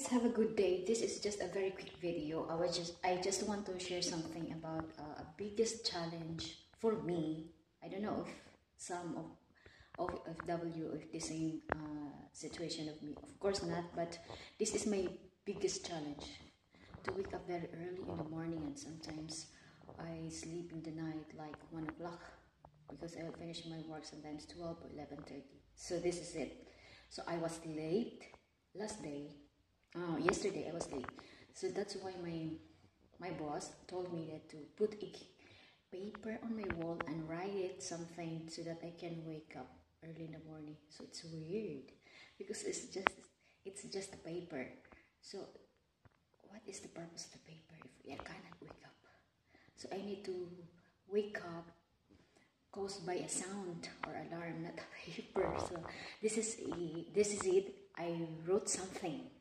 have a good day. This is just a very quick video. I just want to share something about a biggest challenge for me. I don't know if some of FW if the same situation of me. Of course not, but this is my biggest challenge. To wake up very early in the morning, and sometimes I sleep in the night like 1 o'clock because I will finish my work sometimes 12 or 11:30. So this is it. So I was late last day. Yesterday I was late, so that's why my boss told me that to put a paper on my wall and write it something so that I can wake up early in the morning. So it's weird because it's just a paper. So what is the purpose of the paper if I cannot wake up? So I need to wake up caused by a sound or alarm, not a paper. So this is it. I wrote something.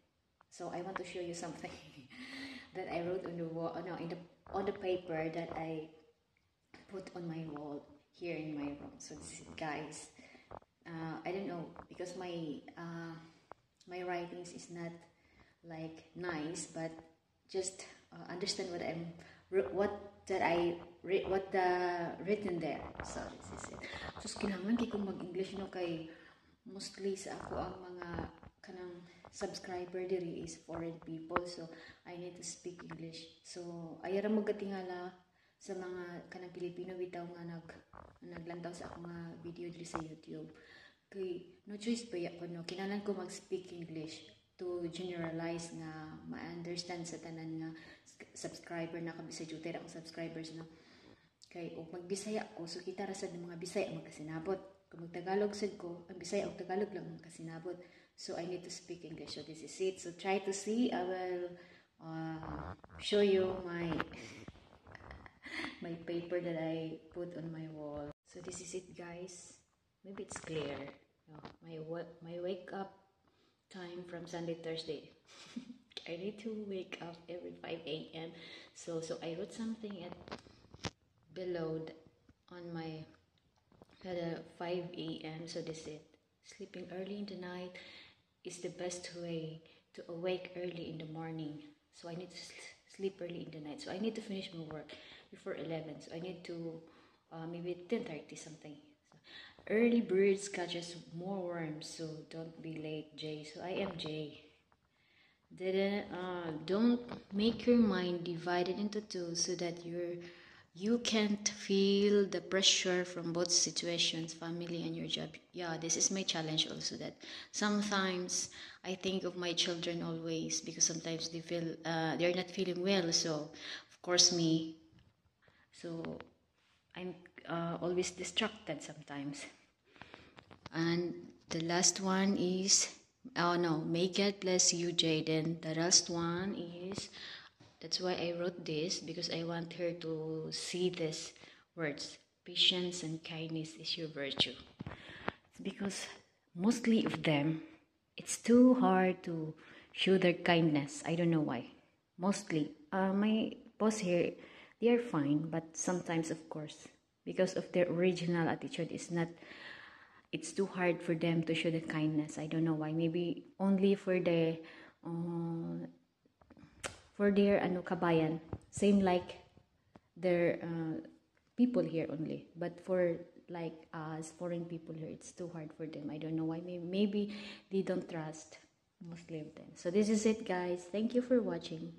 So I want to show you something that I wrote on the wall. No, on the paper that I put on my wall here in my room. So this is it, guys. I don't know because my writings is not like nice, but just understand what the written there. So this is it. So kinahanglan kay kung mag-English no kay mostly sa ako ang mga kanang subscriber diri is foreign people, so I need to speak English. So ayara magatingala sa mga kanang Pilipino bitaw nga naglantaw sa akong mga video diri sa YouTube. Kay no choice pa ya ko no, kinahanglan ko mag-speak English to generalize nga ma-understand sa tanan nga subscriber na kami sa YouTube akong subscribers no. Kay og magbisaya ko, so kita ra sad mga Bisaya magkasinabot. Kung mag-Tagalog sad ko, ang Bisaya og Tagalog lang magkasinabot. So I need to speak English. So this is it. So try to see. I will show you my paper that I put on my wall. So this is it, guys. Maybe it's clear. My wake up time from Sunday, Thursday. I need to wake up every 5 a.m. So I wrote something at below on my 5 a.m. So this is it. Sleeping early in the night is the best way to awake early in the morning. So I need to sleep early in the night. So I need to finish my work before 11. So I need to maybe 10:30 something. So, early birds catches more worms. So don't be late, Jay. So I am Jay. Don't make your mind divided into two so that you can't feel the pressure from both situations, family and your job. Yeah, this is my challenge also, that sometimes I think of my children always because sometimes they're not feeling well. So of course me. So I'm always distracted sometimes. And the last one is, oh no, may God bless you, Jaden. The last one is, that's why I wrote this, because I want her to see these words. Patience and kindness is your virtue. It's because mostly of them, it's too hard to show their kindness. I don't know why. Mostly. My boss here, they are fine, but sometimes, of course, because of their original attitude, it's too hard for them to show the kindness. I don't know why. Maybe only for their kabayan, same like their people here only, but for like us foreign people here, it's too hard for them. I don't know why. Maybe they don't trust mostly of them. So this is it, guys. Thank you for watching.